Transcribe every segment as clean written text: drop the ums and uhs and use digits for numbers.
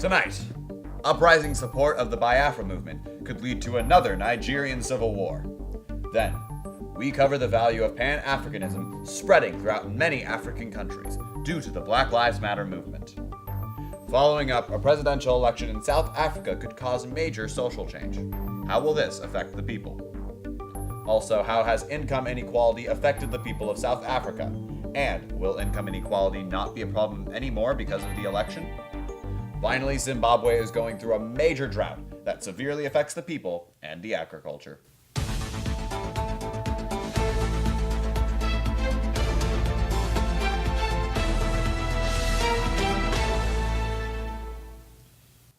Tonight, uprising support of the Biafra movement could lead to another Nigerian civil war. Then, we cover the value of Pan-Africanism spreading throughout many African countries due to the Black Lives Matter movement. Following up, a presidential election in South Africa could cause major social change. How will this affect the people? Also, how has income inequality affected the people of South Africa? And will income inequality not be a problem anymore because of the election? Finally, Zimbabwe is going through a major drought that severely affects the people and the agriculture.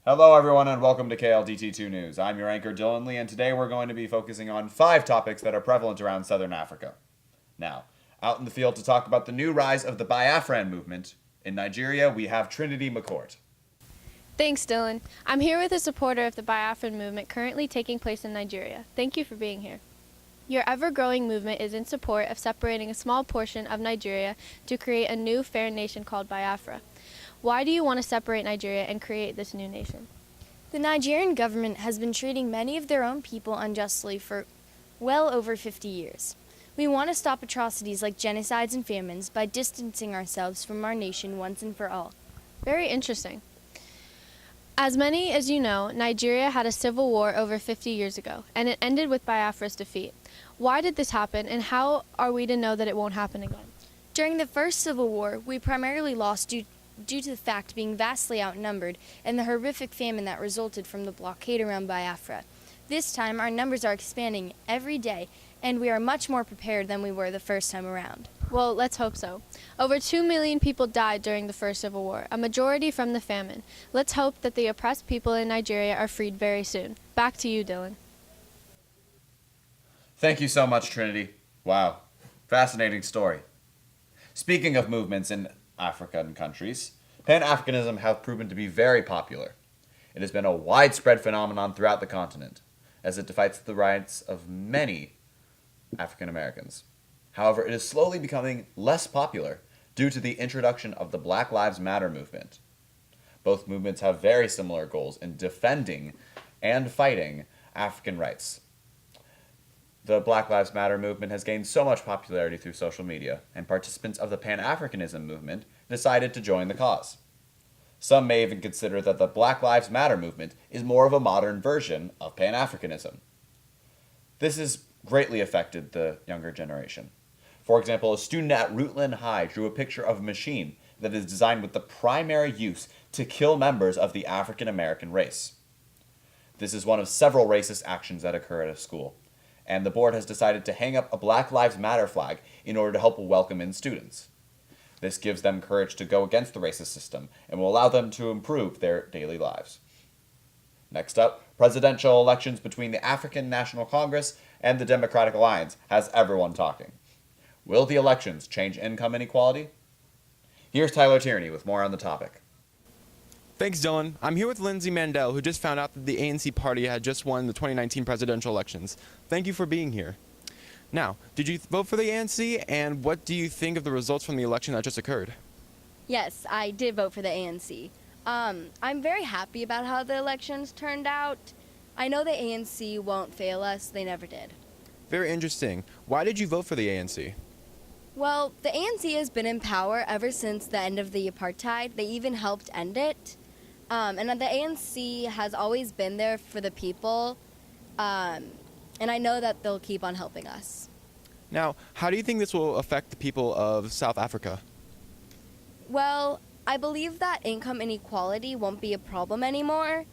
Hello everyone and welcome to KLDT2 News. I'm your anchor Dylan Lee, and today we're going to be focusing on 5 topics that are prevalent around Southern Africa. Now, out in the field to talk about the new rise of the Biafran movement, in Nigeria we have Trinity McCourt. Thanks, Dylan. I'm here with a supporter of the Biafran movement currently taking place in Nigeria. Thank you for being here. Your ever-growing movement is in support of separating a small portion of Nigeria to create a new fair nation called Biafra. Why do you want to separate Nigeria and create this new nation? The Nigerian government has been treating many of their own people unjustly for well over 50 years. We want to stop atrocities like genocides and famines by distancing ourselves from our nation once and for all. Very interesting. As many as you know, Nigeria had a civil war over 50 years ago, and it ended with Biafra's defeat. Why did this happen, and how are we to know that it won't happen again? During the first civil war, we primarily lost due to the fact being vastly outnumbered and the horrific famine that resulted from the blockade around Biafra. This time, our numbers are expanding every day, and we are much more prepared than we were the first time around. Well, let's hope so. Over 2 million people died during the First Civil War, a majority from the famine. Let's hope that the oppressed people in Nigeria are freed very soon. Back to you, Dylan. Thank you so much, Trinity. Wow, fascinating story. Speaking of movements in African countries, Pan-Africanism has proven to be very popular. It has been a widespread phenomenon throughout the continent, as it defies the rights of many African Americans. However, it is slowly becoming less popular due to the introduction of the Black Lives Matter movement. Both movements have very similar goals in defending and fighting African rights. The Black Lives Matter movement has gained so much popularity through social media, and participants of the Pan-Africanism movement decided to join the cause. Some may even consider that the Black Lives Matter movement is more of a modern version of Pan-Africanism. This has greatly affected the younger generation. For example, a student at Rutland High drew a picture of a machine that is designed with the primary use to kill members of the African American race. This is one of several racist actions that occur at a school, and the board has decided to hang up a Black Lives Matter flag in order to help welcome in students. This gives them courage to go against the racist system and will allow them to improve their daily lives. Next up, presidential elections between the African National Congress and the Democratic Alliance has everyone talking. Will the elections change income inequality? Here's Tyler Tierney with more on the topic. Thanks, Dylan. I'm here with Lindsay Mandel, who just found out that the ANC party had just won the 2019 presidential elections. Thank you for being here. Now, did you vote for the ANC, and what do you think of the results from the election that just occurred? Yes, I did vote for the ANC. I'm very happy about how the elections turned out. I know the ANC won't fail us. They never did. Very interesting. Why did you vote for the ANC? Well, the ANC has been in power ever since the end of the apartheid. They even helped end it. And the ANC has always been there for the people. And I know that they'll keep on helping us. Now, how do you think this will affect the people of South Africa? Well, I believe that income inequality won't be a problem anymore.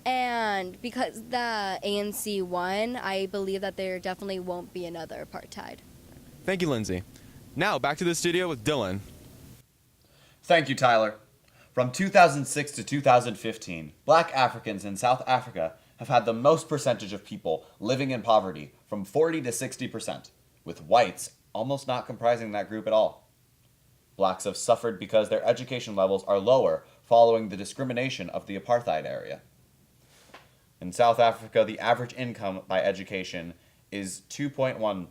And because the ANC won, I believe that there definitely won't be another apartheid. Thank you, Lindsay. Now, back to the studio with Dylan. Thank you, Tyler. From 2006 to 2015, Black Africans in South Africa have had the most percentage of people living in poverty, from 40 to 60%, with whites almost not comprising that group at all. Blacks have suffered because their education levels are lower following the discrimination of the apartheid area. In South Africa, the average income by education is 2.1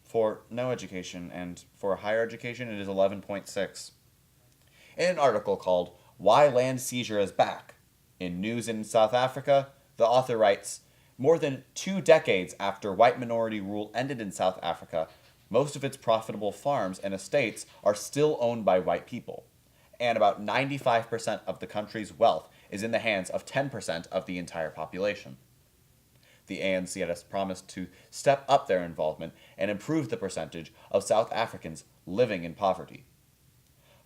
for no education, and for higher education it is 11.6. In an article called "Why Land Seizure is Back," In News in South Africa, the author writes, more than 2 decades after white minority rule ended in South Africa, most of its profitable farms and estates are still owned by white people, and about 95% of the country's wealth is in the hands of 10% of the entire population. The ANC has promised to step up their involvement and improve the percentage of South Africans living in poverty.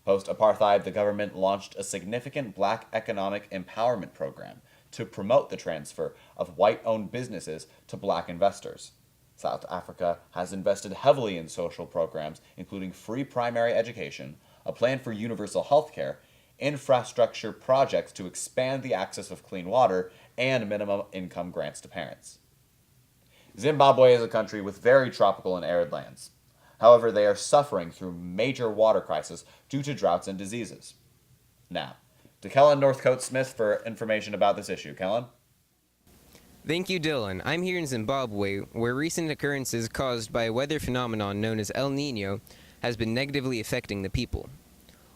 Post-apartheid, the government launched a significant black economic empowerment program to promote the transfer of white-owned businesses to black investors. South Africa has invested heavily in social programs, including free primary education, a plan for universal health care, infrastructure projects to expand the access of clean water, and minimum income grants to parents. Zimbabwe is a country with very tropical and arid lands. However, they are suffering through major water crisis due to droughts and diseases. Now, to Kellen Northcote-Smith for information about this issue. Kellen? Thank you, Dylan. I'm here in Zimbabwe, where recent occurrences caused by a weather phenomenon known as El Nino has been negatively affecting the people.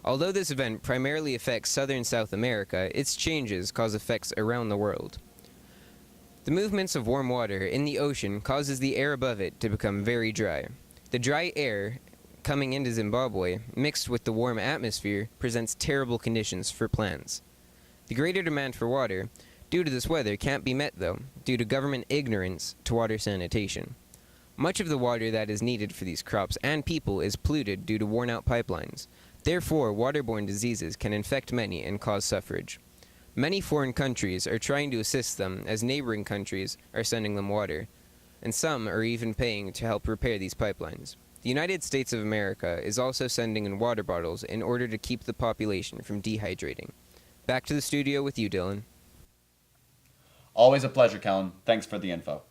Although this event primarily affects southern South America, its changes cause effects around the world. The movements of warm water in the ocean causes the air above it to become very dry. The dry air coming into Zimbabwe, mixed with the warm atmosphere, presents terrible conditions for plants. The greater demand for water, due to this weather, can't be met, though, due to government ignorance to water sanitation. Much of the water that is needed for these crops and people is polluted due to worn-out pipelines. Therefore, waterborne diseases can infect many and cause suffrage. Many foreign countries are trying to assist them, as neighboring countries are sending them water, and some are even paying to help repair these pipelines. The United States of America is also sending in water bottles in order to keep the population from dehydrating. Back to the studio with you, Dylan. Always a pleasure, Kellen. Thanks for the info.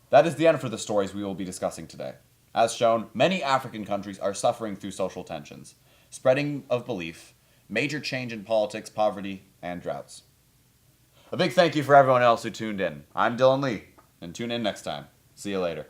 That is the end for the stories we will be discussing today. As shown, many African countries are suffering through social tensions, spreading of belief, major change in politics, poverty, and droughts. A big thank you for everyone else who tuned in. I'm Dylan Lee, and tune in next time. See you later.